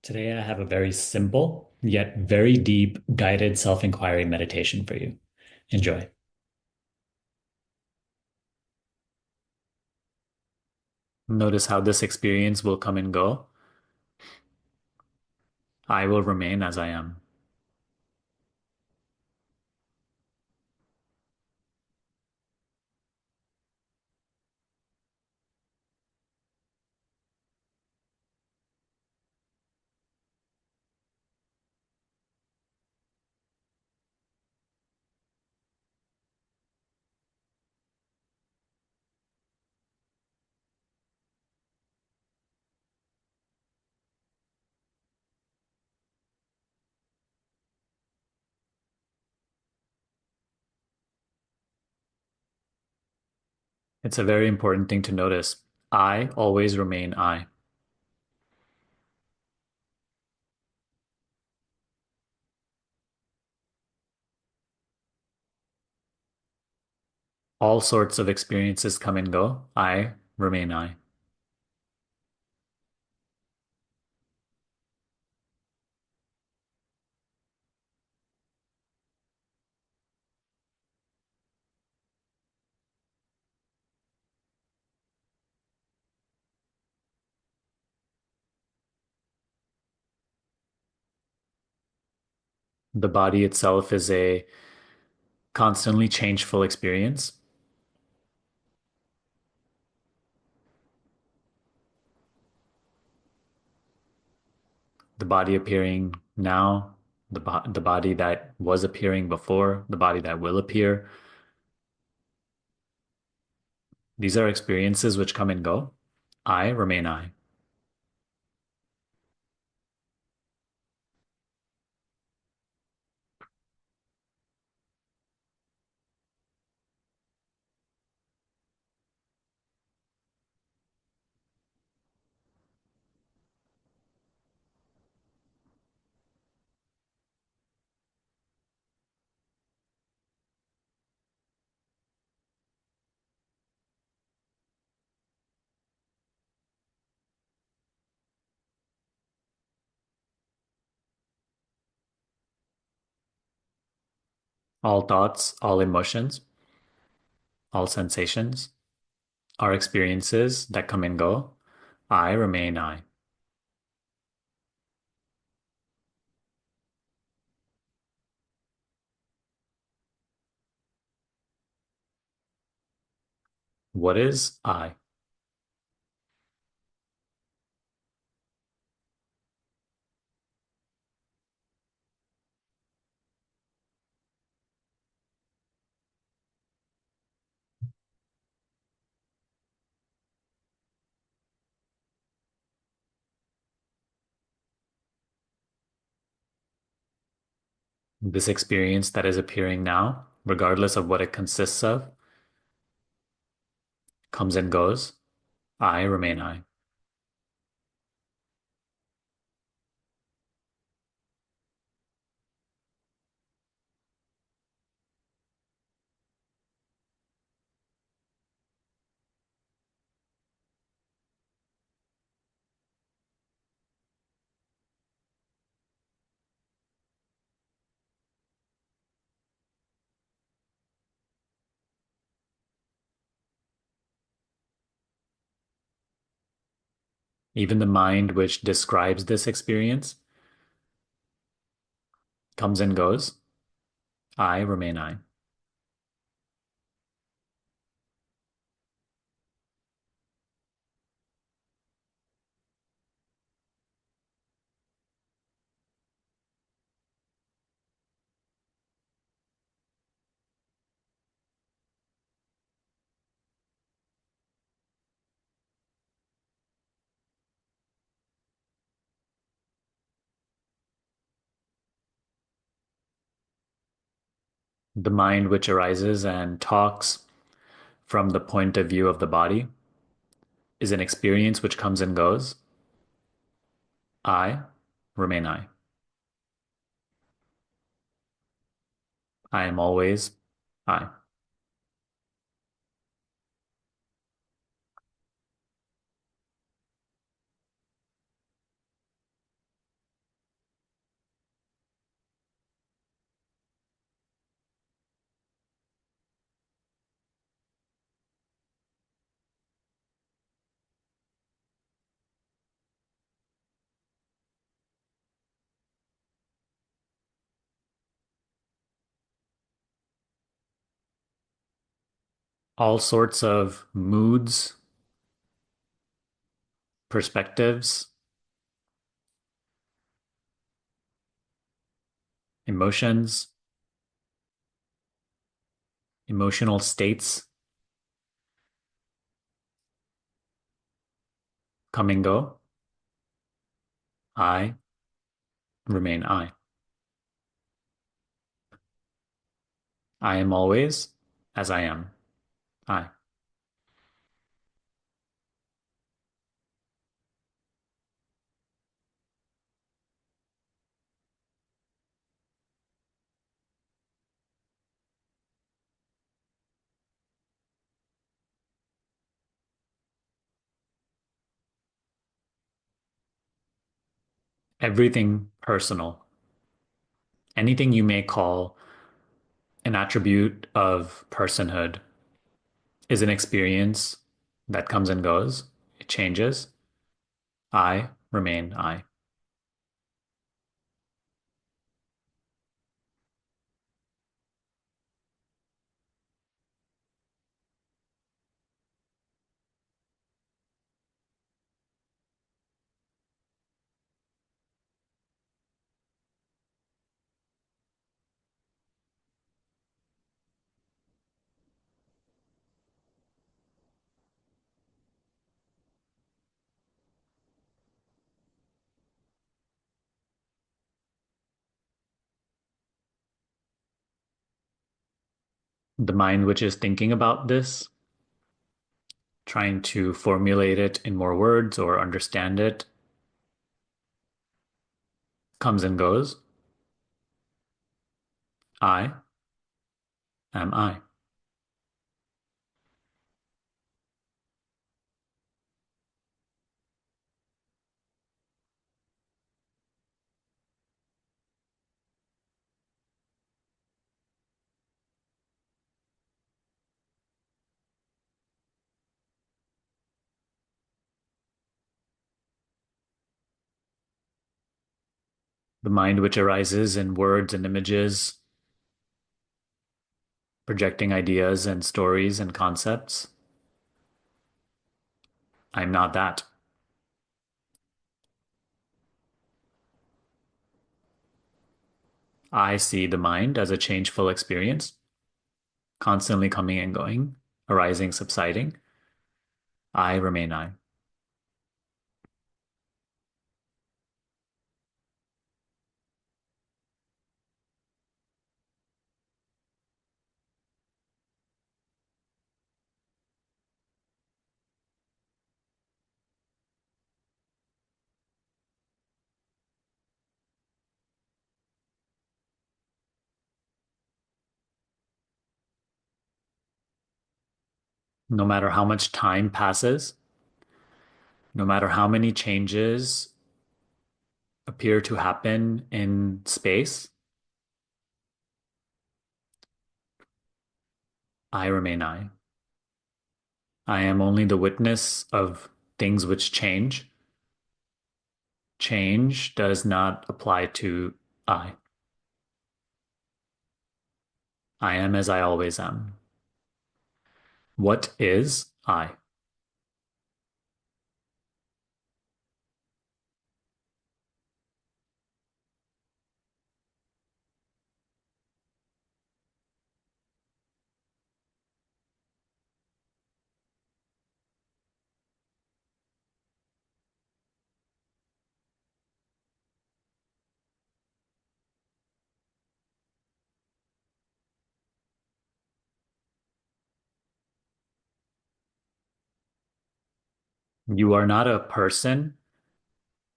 Today, I have a very simple yet very deep guided self inquiry meditation for you. Enjoy. Notice how this experience will come and go. I will remain as I am. It's a very important thing to notice. I always remain I. All sorts of experiences come and go. I remain I. The body itself is a constantly changeful experience. The body appearing now, the body that was appearing before, the body that will appear. These are experiences which come and go. I remain I. All thoughts, all emotions, all sensations are experiences that come and go. I remain I. What is I? This experience that is appearing now, regardless of what it consists of, comes and goes. I remain I. Even the mind which describes this experience comes and goes. I remain I. The mind which arises and talks from the point of view of the body is an experience which comes and goes. I remain I. I am always I. all sorts of moods, perspectives, emotions, emotional states come and go. I remain I. I am always as I am. I. Everything personal. Anything you may call an attribute of personhood is an experience that comes and goes. It changes. I remain I. The mind which is thinking about this, trying to formulate it in more words or understand it, comes and goes. I am I. The mind which arises in words and images, projecting ideas and stories and concepts. I'm not that. I see the mind as a changeful experience, constantly coming and going, arising, subsiding. I remain I. No matter how much time passes, no matter how many changes appear to happen in space, I remain I. I am only the witness of things which change. Change does not apply to I. I am as I always am. What is I? You are not a person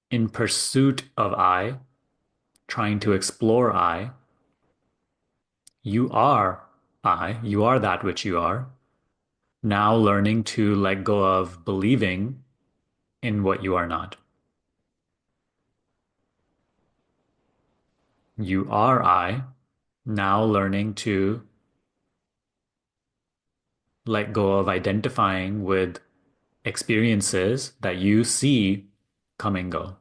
in pursuit of I, trying to explore I. You are I. You are that which you are. Now learning to let go of believing in what you are not. You are I. Now learning to let go of identifying with experiences that you see come and go.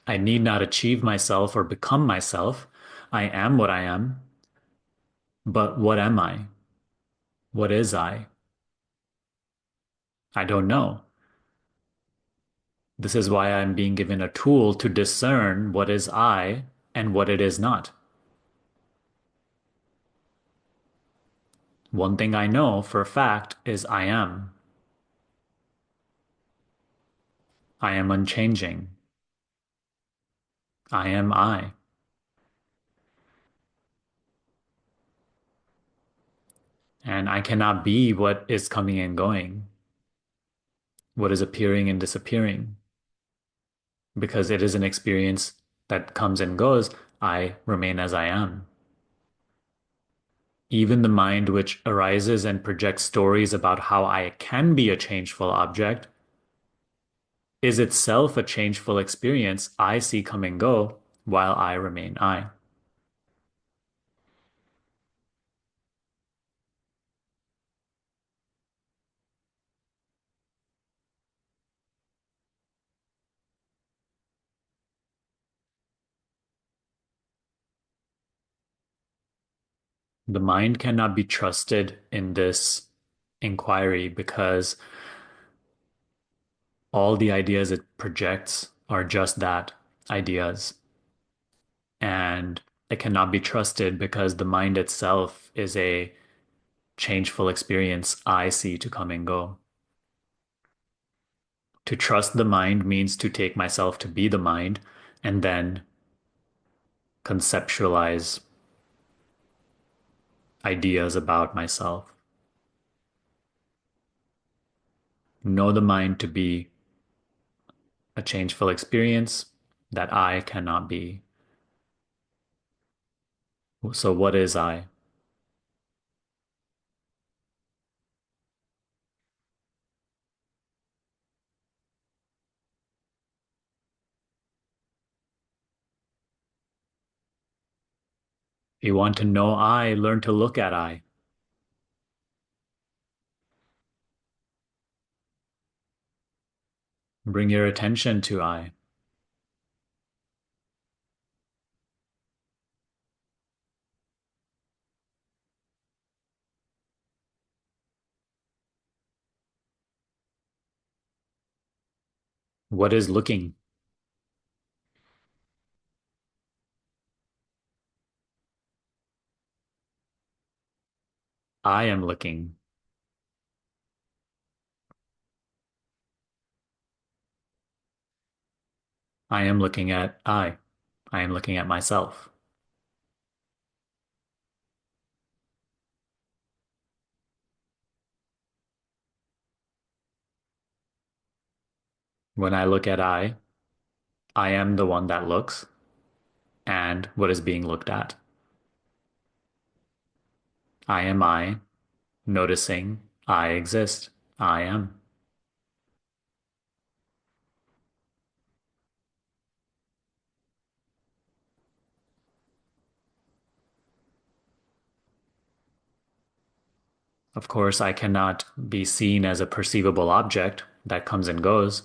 I need not achieve myself or become myself. I am what I am. But what am I? What is I? I don't know. This is why I'm being given a tool to discern what is I and what it is not. One thing I know for a fact is I am. I am unchanging. I am I. And I cannot be what is coming and going, what is appearing and disappearing, because it is an experience that comes and goes. I remain as I am. Even the mind which arises and projects stories about how I can be a changeful object is itself a changeful experience I see come and go while I remain I. The mind cannot be trusted in this inquiry because all the ideas it projects are just that, ideas. And it cannot be trusted because the mind itself is a changeful experience I see to come and go. To trust the mind means to take myself to be the mind and then conceptualize ideas about myself. Know the mind to be a changeful experience that I cannot be. So, what is I? If you want to know I, learn to look at I. Bring your attention to I. What is looking? I am looking. I am looking at I. I am looking at myself. When I look at I am the one that looks and what is being looked at. I am I, noticing I exist. I am. Of course, I cannot be seen as a perceivable object that comes and goes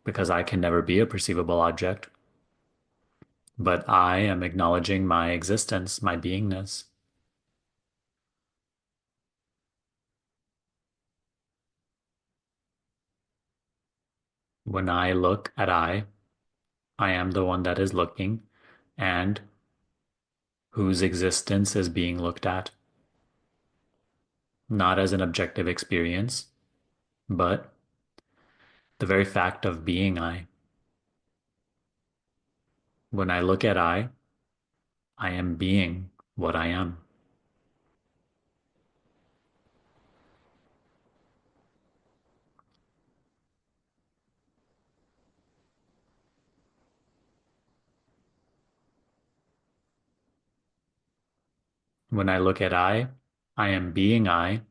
because I can never be a perceivable object. But I am acknowledging my existence, my beingness. When I look at I am the one that is looking and whose existence is being looked at, not as an objective experience, but the very fact of being I. When I look at I am being what I am. When I look at I am being I,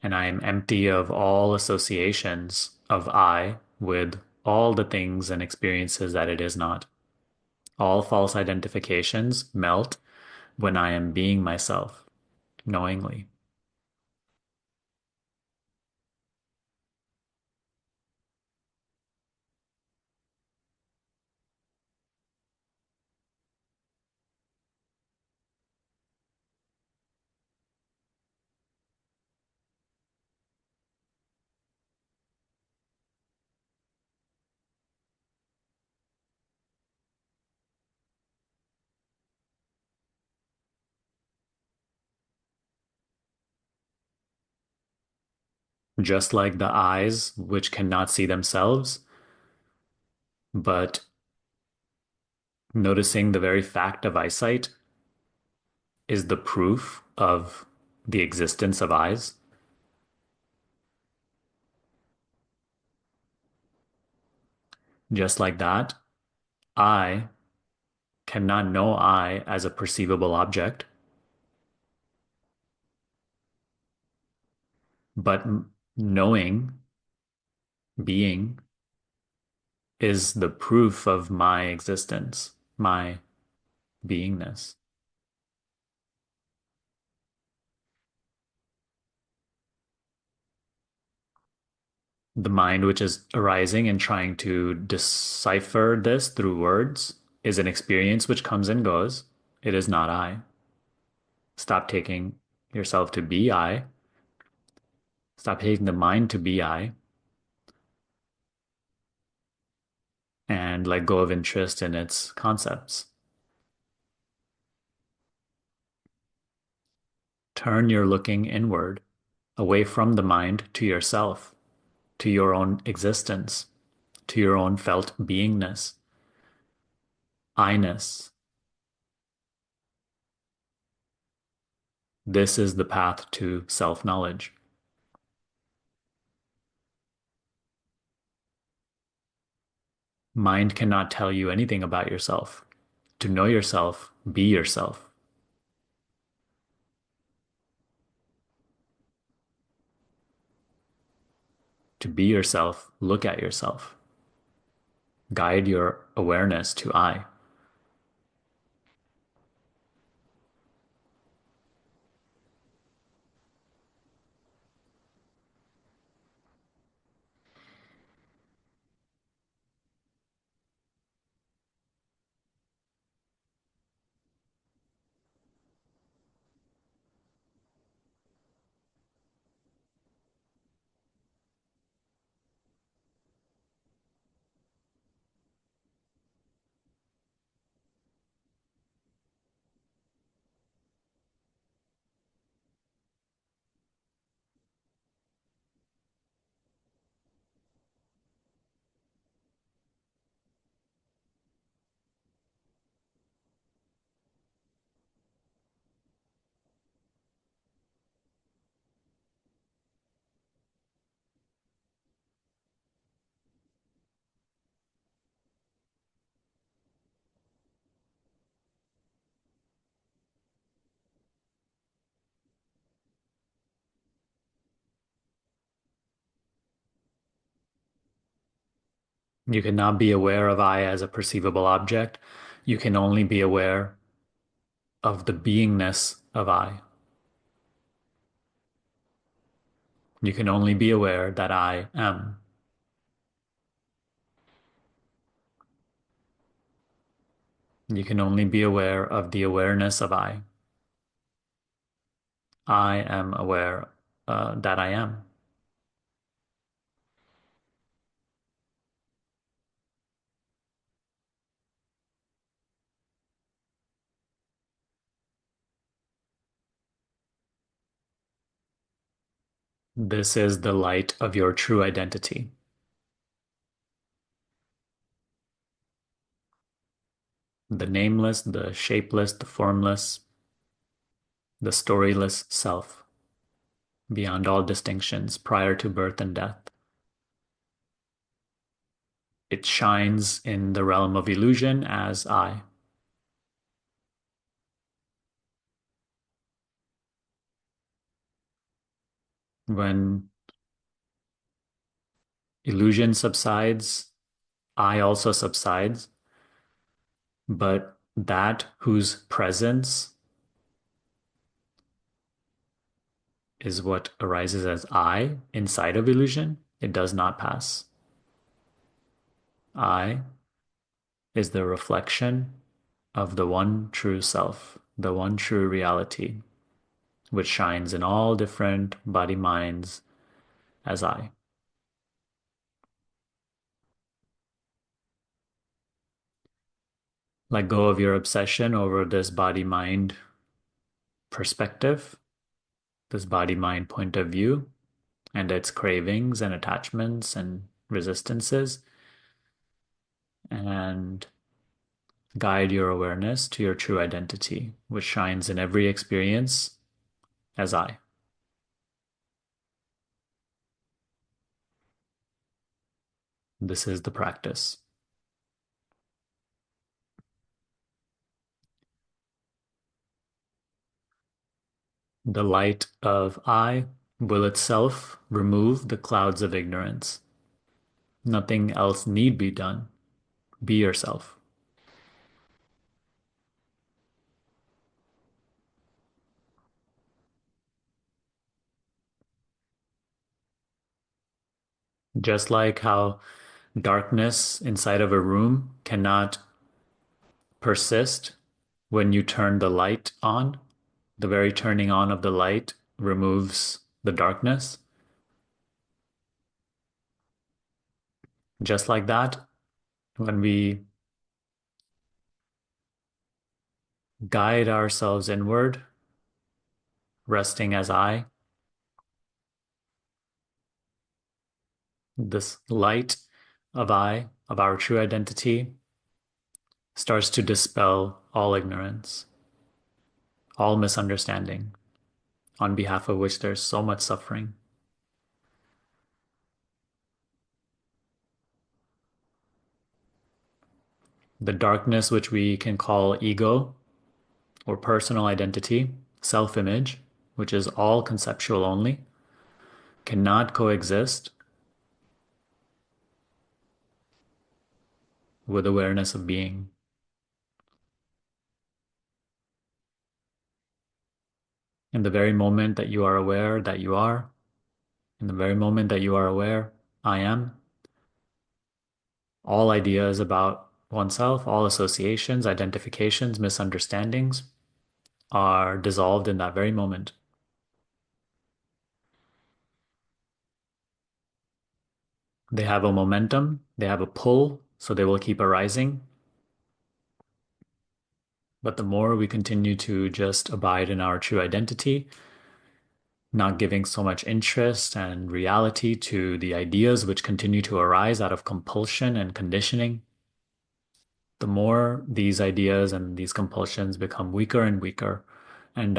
and I am empty of all associations of I with all the things and experiences that it is not. All false identifications melt when I am being myself knowingly. Just like the eyes, which cannot see themselves, but noticing the very fact of eyesight is the proof of the existence of eyes. Just like that, I cannot know I as a perceivable object, but knowing, being, is the proof of my existence, my beingness. The mind which is arising and trying to decipher this through words is an experience which comes and goes. It is not I. Stop taking yourself to be I. Stop taking the mind to be I and let go of interest in its concepts. Turn your looking inward, away from the mind to yourself, to your own existence, to your own felt beingness, I-ness. This is the path to self-knowledge. Mind cannot tell you anything about yourself. To know yourself, be yourself. To be yourself, look at yourself. Guide your awareness to I. You cannot be aware of I as a perceivable object. You can only be aware of the beingness of I. You can only be aware that I am. You can only be aware of the awareness of I. I am aware that I am. This is the light of your true identity, the nameless, the shapeless, the formless, the storyless self, beyond all distinctions prior to birth and death. It shines in the realm of illusion as I. When illusion subsides, I also subsides, but that whose presence is what arises as I inside of illusion, it does not pass. I is the reflection of the one true self, the one true reality, which shines in all different body minds as I. Let go of your obsession over this body mind perspective, this body mind point of view, and its cravings and attachments and resistances, and guide your awareness to your true identity, which shines in every experience as I. This is the practice. The light of I will itself remove the clouds of ignorance. Nothing else need be done. Be yourself. Just like how darkness inside of a room cannot persist when you turn the light on, the very turning on of the light removes the darkness. Just like that, when we guide ourselves inward, resting as I, this light of I, of our true identity, starts to dispel all ignorance, all misunderstanding, on behalf of which there's so much suffering. The darkness, which we can call ego or personal identity, self image, which is all conceptual only, cannot coexist with awareness of being. In the very moment that you are aware that you are, in the very moment that you are aware, I am, all ideas about oneself, all associations, identifications, misunderstandings are dissolved in that very moment. They have a momentum, they have a pull, so they will keep arising. But the more we continue to just abide in our true identity, not giving so much interest and reality to the ideas which continue to arise out of compulsion and conditioning, the more these ideas and these compulsions become weaker and weaker, and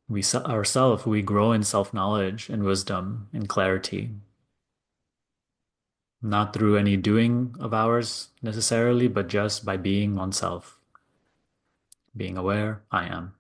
we grow in self-knowledge and wisdom and clarity, not through any doing of ours necessarily, but just by being oneself, being aware, I am.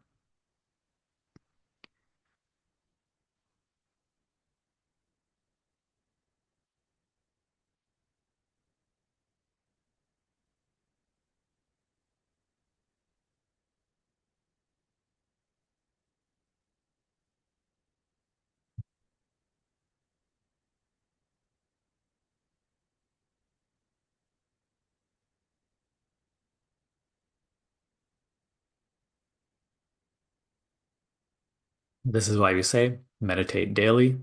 This is why we say meditate daily,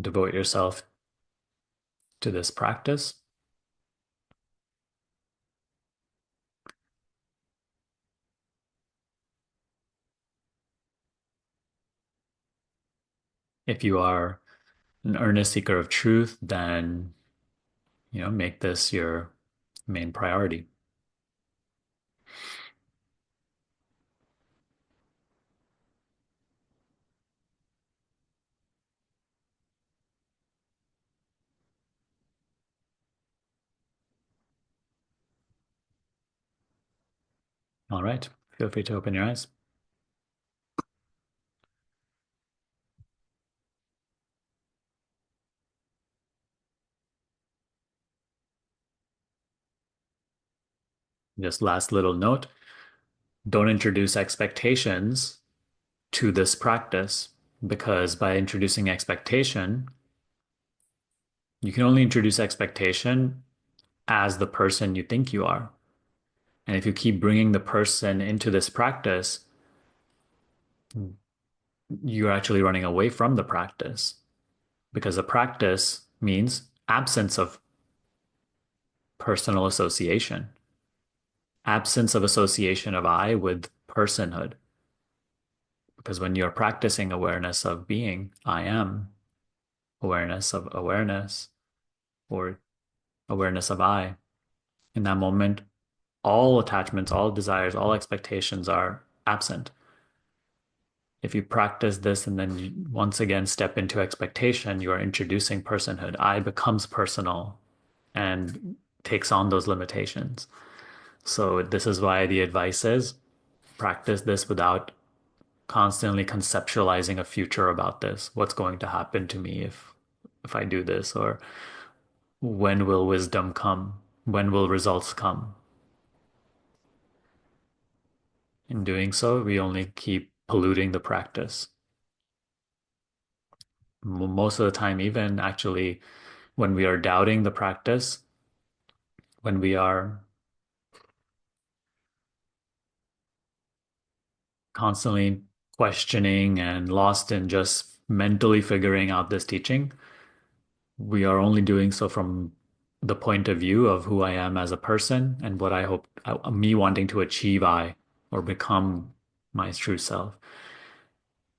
devote yourself to this practice. If you are an earnest seeker of truth, then, make this your main priority. All right. Feel free to open your eyes. Just last little note, don't introduce expectations to this practice, because by introducing expectation, you can only introduce expectation as the person you think you are. And if you keep bringing the person into this practice, you're actually running away from the practice, because the practice means absence of personal association, absence of association of I with personhood. Because when you're practicing awareness of being, I am, awareness of awareness, or awareness of I, in that moment, all attachments, all desires, all expectations are absent. If you practice this and then you once again step into expectation, you are introducing personhood. I becomes personal and takes on those limitations. So, this is why the advice is practice this without constantly conceptualizing a future about this. What's going to happen to me if I do this, or when will wisdom come? When will results come? In doing so, we only keep polluting the practice. Most of the time, even actually, when we are doubting the practice, when we are constantly questioning and lost in just mentally figuring out this teaching, we are only doing so from the point of view of who I am as a person and what I hope me wanting to achieve I or become my true self,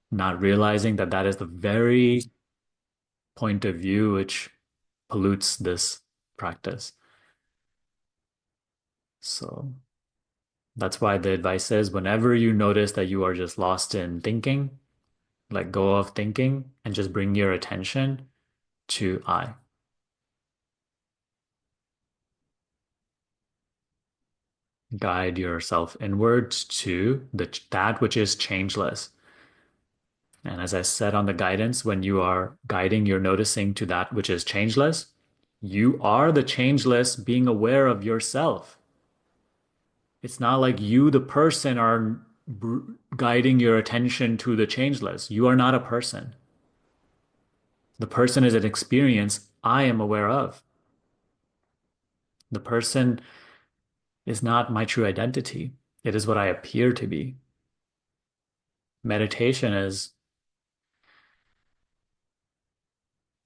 not realizing that that is the very point of view which pollutes this practice. So that's why the advice is whenever you notice that you are just lost in thinking, let go of thinking and just bring your attention to I. Guide yourself inwards to that which is changeless. And as I said on the guidance, when you are guiding your noticing to that which is changeless, you are the changeless being aware of yourself. It's not like you, the person, are guiding your attention to the changeless. You are not a person. The person is an experience I am aware of. The person is not my true identity. It is what I appear to be. Meditation is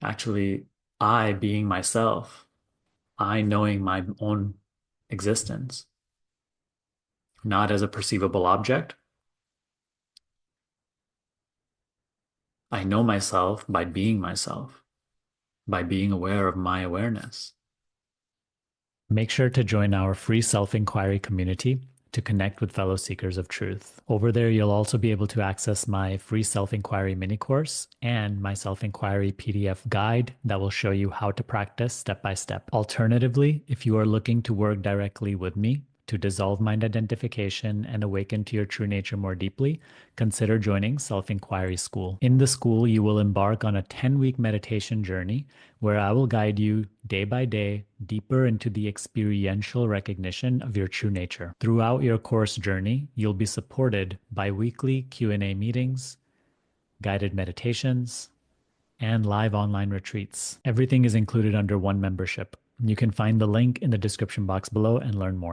actually I being myself, I knowing my own existence, not as a perceivable object. I know myself by being myself, by being aware of my awareness. Make sure to join our free self-inquiry community to connect with fellow seekers of truth. Over there, you'll also be able to access my free self-inquiry mini course and my self-inquiry PDF guide that will show you how to practice step by step. Alternatively, if you are looking to work directly with me to dissolve mind identification and awaken to your true nature more deeply, consider joining Self Inquiry School. In the school, you will embark on a 10-week meditation journey where I will guide you day by day deeper into the experiential recognition of your true nature. Throughout your course journey, you'll be supported by weekly Q&A meetings, guided meditations, and live online retreats. Everything is included under one membership. You can find the link in the description box below and learn more.